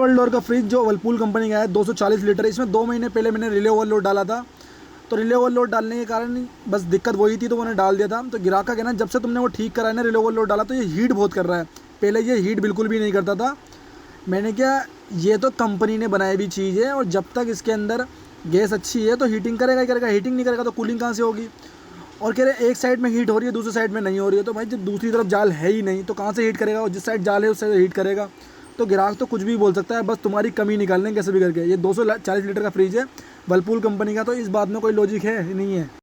World door का fridge जो Whirlpool company का है 240 लीटर, इसमें 2 महीने पहले मैंने रिले ओवरलोड डाला था। तो रिले ओवरलोड डालने के कारण बस दिक्कत वही थी, तो मैंने डाल दिया था। तो ग्राहक का कहना है जब से तुमने वो ठीक करा है ना, रिले ओवरलोड डाला, तो ये हीट बहुत कर रहा है। पहले ये हीट बिल्कुल भी नहीं करता था। मैंने क्या, ये तो कंपनी ने बनाई हुई चीज़ है, और जब तक इसके अंदर गैस अच्छी है तो हीटिंग करेगा ही करेगा, हीटिंग नहीं करेगा तो कूलिंग कहाँ से होगी। और कह रहे एक साइड में हीट हो रही है, दूसरी साइड में नहीं हो रही है, तो भाई जब दूसरी तरफ जाल है ही नहीं तो कहाँ से हीट करेगा, और जिस साइड जाल है उस साइड हीट करेगा। तो ग्राहक तो कुछ भी बोल सकता है, बस तुम्हारी कमी निकालने कैसे भी करके। ये 240 लीटर का फ्रिज है वर्लपूल कंपनी का, तो इस बात में कोई लॉजिक है नहीं है।